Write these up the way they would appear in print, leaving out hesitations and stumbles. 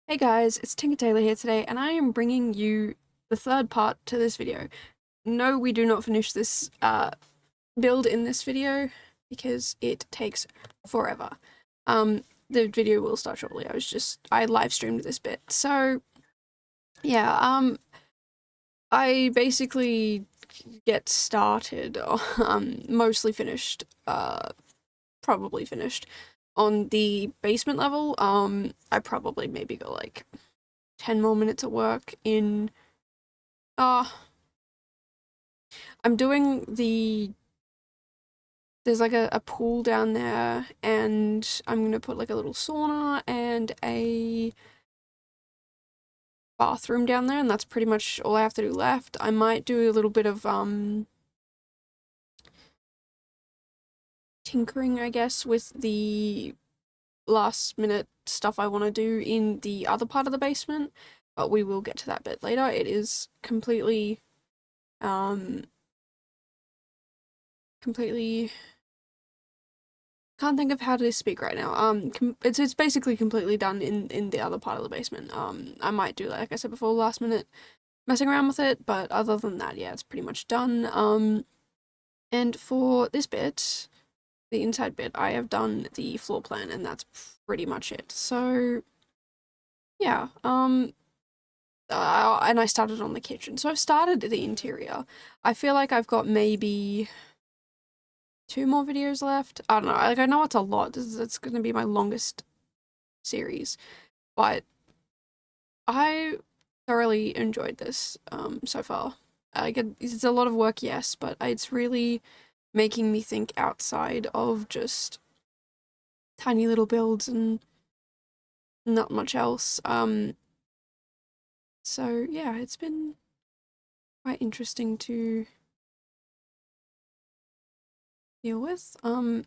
Hey guys, it's Tinker Tailor here today, and I am bringing you the third part to this video. No, we do not finish this build in this video because it takes forever. The video will start shortly. I live streamed this bit. So, yeah, I basically get started, mostly finished, probably finished on the basement level. I probably maybe got like 10 more minutes of work in uh I'm doing there's like a pool down there, and I'm gonna put like a little sauna and a bathroom down there, and that's pretty much all I have to do left. I might do a little bit of tinkering, I guess, with the last minute stuff I want to do in the other part of the basement, but we will get to that bit later. It is um completely can't think of how to speak right now. It's basically completely done in the other part of the basement. I might do, like I said before, last minute messing around with it, but other than that, yeah, it's pretty much done. And for this bit, the inside bit, I have done the floor plan, and that's pretty much it. So yeah, and I started on the kitchen. So I've started the interior. I feel like I've got maybe 2 more videos left. I don't know. Like, I know it's a lot. It's going to be my longest series, but I thoroughly enjoyed this so far. It's a lot of work, yes, but it's really making me think outside of just tiny little builds and not much else. So yeah, it's been quite interesting to deal with. Had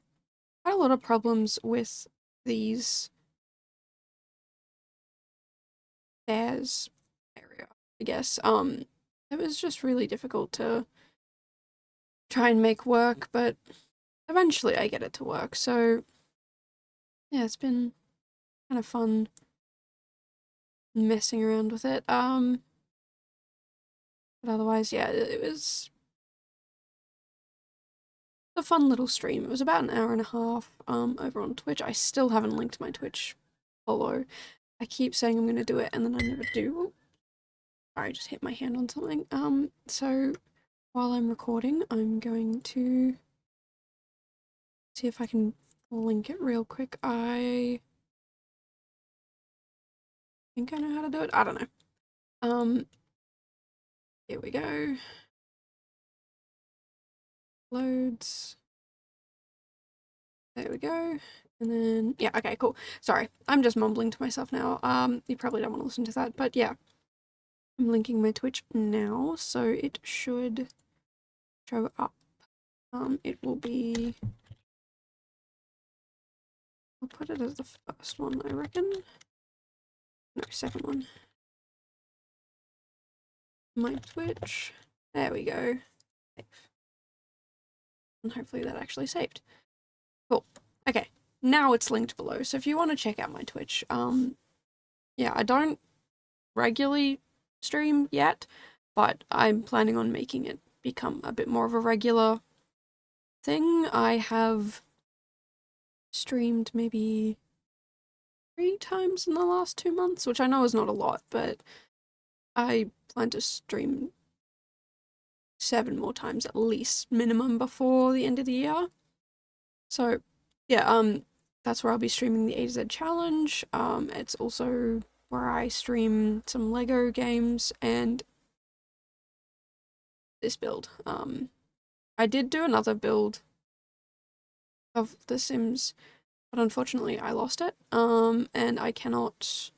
a lot of problems with these stairs area, I guess. It was just really difficult to try and make work, but eventually I get it to work. So yeah, it's been kind of fun messing around with it. But otherwise, yeah, it was a fun little stream. It was about an hour and a half over on Twitch. I still haven't linked my Twitch follow. I keep saying I'm gonna do it and then I never do. Ooh, sorry, I just hit my hand on something. So while I'm recording, I'm going to see if I can link it real quick. I think I know how to do it. I don't know. Here we go. Loads. There we go. And then, yeah, okay, cool. Sorry, I'm just mumbling to myself now. You probably don't want to listen to that, but yeah. I'm linking my Twitch now, so it should show up. It will be... I'll put it as the first one, I reckon. No, second one. My Twitch. There we go. Save. And hopefully that actually saved. Cool. Okay, now it's linked below, so if you want to check out my Twitch, yeah, I don't regularly stream yet, but I'm planning on making it become a bit more of a regular thing. I have streamed maybe 3 times in the last 2 months, which I know is not a lot, but I plan to stream 7 more times at least minimum before the end of the year. So yeah, that's where I'll be streaming the A to Z challenge. It's also where I stream some Lego games and this build. I did do another build of The Sims, but unfortunately I lost it. And I cannot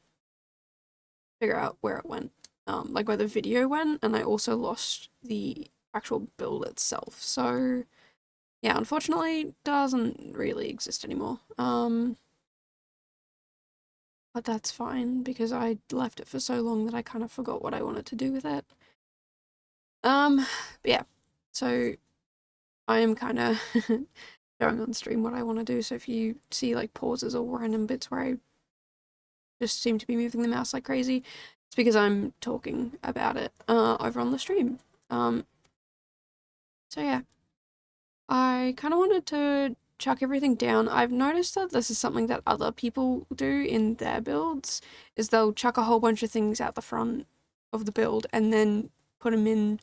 figure out where it went. Like where the video went, and I also lost the actual build itself. So yeah, unfortunately doesn't really exist anymore. But that's fine because I left it for so long that I kind of forgot what I wanted to do with it. But yeah, so I am kind of showing on stream what I want to do. So if you see like pauses or random bits where I just seem to be moving the mouse like crazy. It's because I'm talking about it over on the stream. So yeah, I kind of wanted to chuck everything down. I've noticed that this is something that other people do in their builds, is they'll chuck a whole bunch of things out the front of the build and then put them in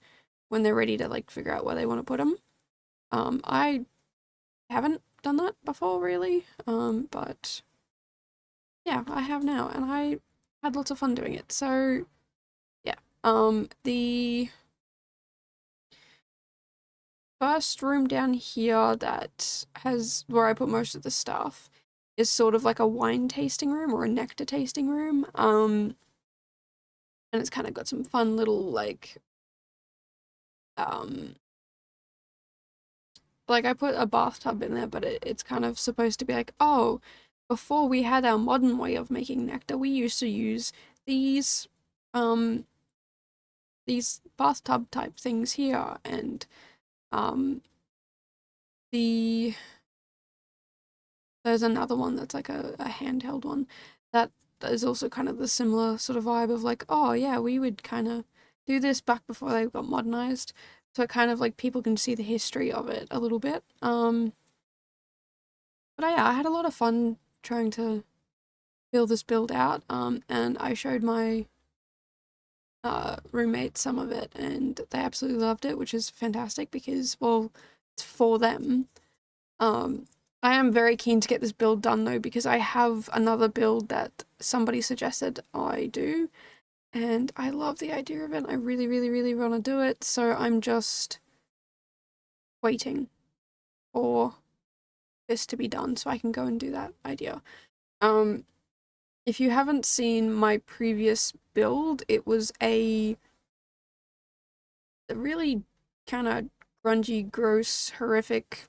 when they're ready to like figure out where they want to put them. I haven't done that before really, but yeah, I have now, and I had lots of fun doing it. So yeah, the first room down here that has where I put most of the stuff is sort of like a wine tasting room or a nectar tasting room. And it's kind of got some fun little like I put a bathtub in there, but it's kind of supposed to be like, oh, before we had our modern way of making nectar, we used to use these bathtub type things here, and there's another one that's like a handheld one that is also kind of the similar sort of vibe of like, oh yeah, we would kind of do this back before they got modernized. So it kind of like people can see the history of it a little bit. But yeah, I had a lot of fun trying to build this build out. And I showed my roommate some of it, and they absolutely loved it, which is fantastic because, well, it's for them. I am very keen to get this build done though, because I have another build that somebody suggested I do, and I love the idea of it. I really, really, really want to do it, so I'm just waiting for this to be done so I can go and do that idea. If you haven't seen my previous build, it was a really kind of grungy, gross, horrific,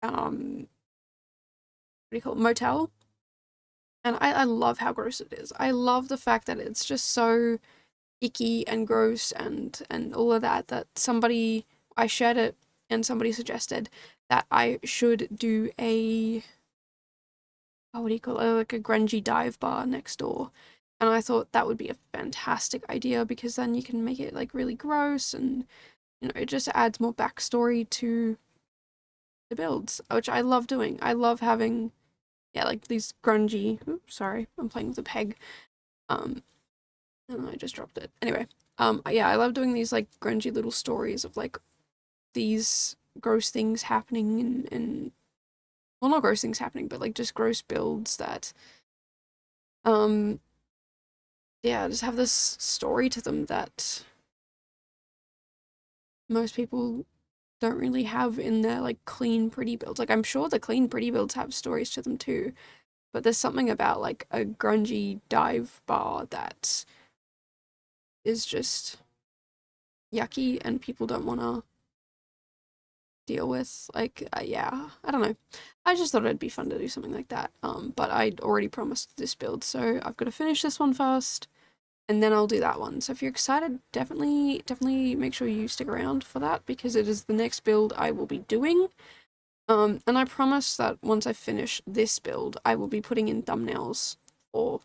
what do you call it, motel. And I love how gross it is. I love the fact that it's just so icky and gross and all of that, that I shared it and somebody suggested that I should do a, oh, what do you call it, like a grungy dive bar next door. And I thought that would be a fantastic idea, because then you can make it like really gross, and you know, it just adds more backstory to the builds, which I love doing. I love having, yeah, like these grungy, oops, sorry, I'm playing with a peg. And I just dropped it. Anyway, yeah, I love doing these like grungy little stories of like these gross things happening, and well, not gross things happening, but like just gross builds that, yeah, just have this story to them that most people don't really have in their like clean, pretty builds. Like I'm sure the clean, pretty builds have stories to them too, but there's something about like a grungy dive bar that is just yucky and people don't want to deal with. Like, yeah, I don't know. I just thought it'd be fun to do something like that. But I'd already promised this build, so I've got to finish this one first, and then I'll do that one. So if you're excited, definitely make sure you stick around for that, because it is the next build I will be doing. And I promise that once I finish this build, I will be putting in thumbnails for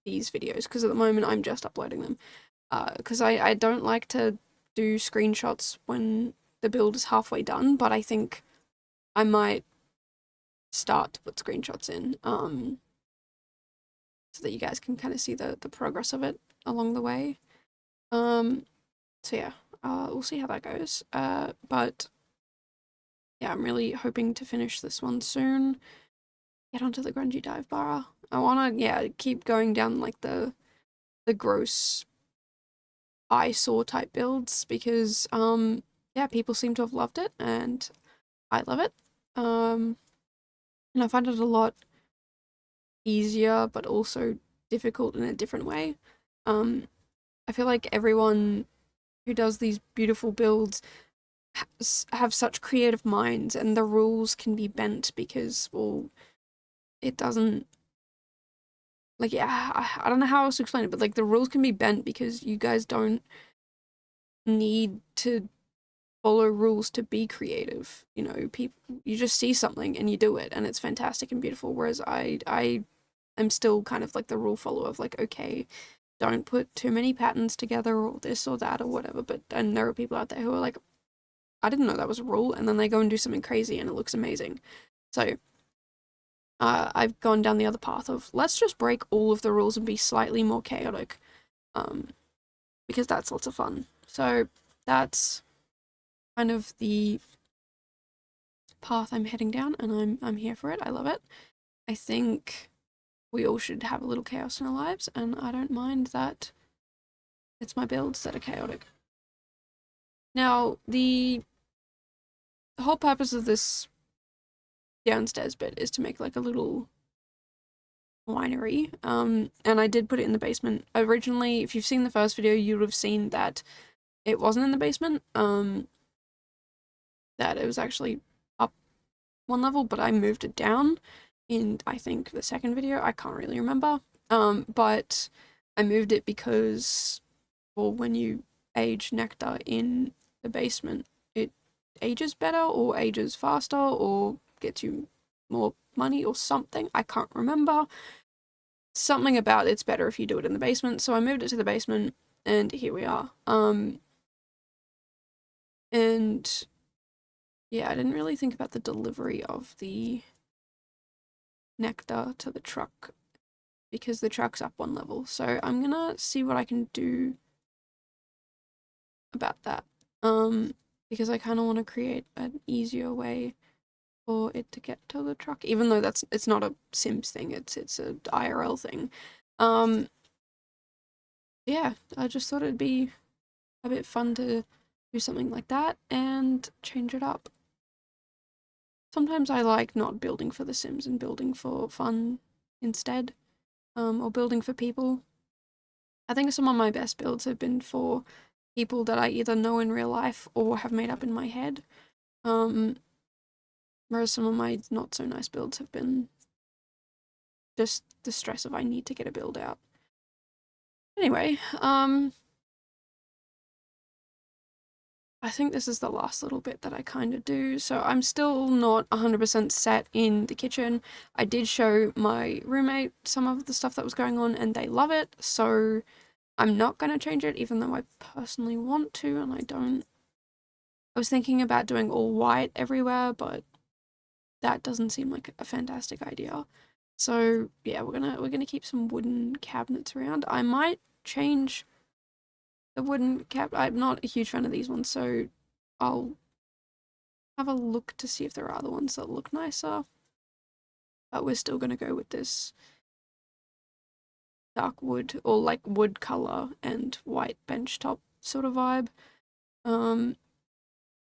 these videos, because at the moment I'm just uploading them. Because I don't like to do screenshots when the build is halfway done, but I think I might start to put screenshots in, so that you guys can kind of see the progress of it along the way. So yeah, we'll see how that goes. But yeah, I'm really hoping to finish this one soon. Get onto the grungy dive bar. I wanna, yeah, keep going down like the gross eyesore type builds, because yeah, people seem to have loved it and I love it. And I find it a lot easier but also difficult in a different way. I feel like everyone who does these beautiful builds have such creative minds, and the rules can be bent because, well, it doesn't, like, yeah, I don't know how else to explain it, but like the rules can be bent because you guys don't need to follow rules to be creative. You know, people, you just see something and you do it, and it's fantastic and beautiful. Whereas I I'm still kind of like the rule follower of like, okay, don't put too many patterns together or this or that or whatever. But and there are people out there who are like, I didn't know that was a rule, and then they go and do something crazy and it looks amazing. So I've gone down the other path of let's just break all of the rules and be slightly more chaotic, because that's lots of fun. So that's kind of the path I'm heading down, and I'm here for it. I love it. I think we all should have a little chaos in our lives, and I don't mind that it's my builds that are chaotic. Now, the whole purpose of this downstairs bit is to make like a little winery, and I did put it in the basement. Originally, if you've seen the first video, you would have seen that it wasn't in the basement, that it was actually up one level, but I moved it down in, I think, the second video. I can't really remember, but I moved it because, well, when you age nectar in the basement, it ages better or ages faster or gets you more money or something. I can't remember. Something about it's better if you do it in the basement, so I moved it to the basement, and here we are. And yeah, I didn't really think about the delivery of the nectar to the truck because the truck's up one level, so I'm gonna see what I can do about that, because I kind of want to create an easier way for it to get to the truck, even though it's not a Sims thing, it's a IRL thing. Yeah, I just thought it'd be a bit fun to do something like that and change it up. Sometimes I like not building for the Sims and building for fun instead, or building for people. I think some of my best builds have been for people that I either know in real life or have made up in my head. Whereas some of my not so nice builds have been just the stress of I need to get a build out. Anyway, I think this is the last little bit that I kind of do. So I'm still not 100% set in the kitchen. I did show my roommate some of the stuff that was going on and they love it. So I'm not going to change it, even though I personally want to, and I don't. I was thinking about doing all white everywhere, but that doesn't seem like a fantastic idea. So yeah, we're gonna keep some wooden cabinets around. I might change the wooden I'm not a huge fan of these ones, so I'll have a look to see if there are other ones that look nicer. But we're still gonna go with this dark wood, or like wood color and white bench top sort of vibe.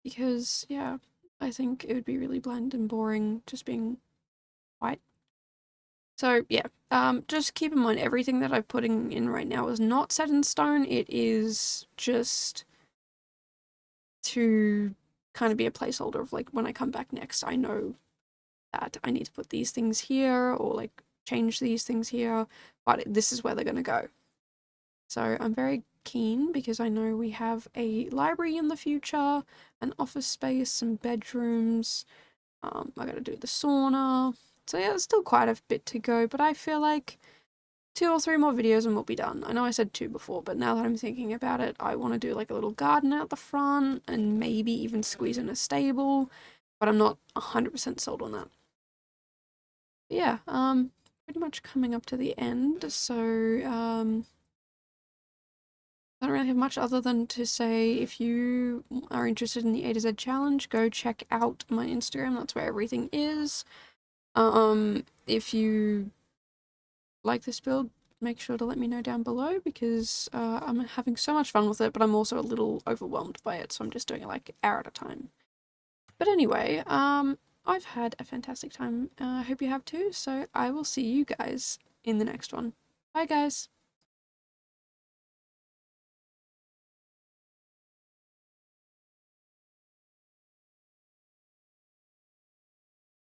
Because yeah, I think it would be really bland and boring just being white. So yeah, just keep in mind everything that I'm putting in right now is not set in stone. It is just to kind of be a placeholder of like when I come back next, I know that I need to put these things here or like change these things here, but this is where they're going to go. So I'm very keen because I know we have a library in the future, an office space, some bedrooms. I gotta do the sauna. So yeah, there's still quite a bit to go, but I feel like 2 or 3 more videos and we'll be done. I know I said 2 before, but now that I'm thinking about it, I want to do like a little garden out the front and maybe even squeeze in a stable, but I'm not 100% sold on that. But yeah, pretty much coming up to the end, so I don't really have much other than to say if you are interested in the A to Z challenge, go check out my Instagram, that's where everything is. If you like this build, make sure to let me know down below because I'm having so much fun with it, but I'm also a little overwhelmed by it, so I'm just doing it like hour at a time. But anyway, I've had a fantastic time. I hope you have too, so I will see you guys in the next one. Bye guys!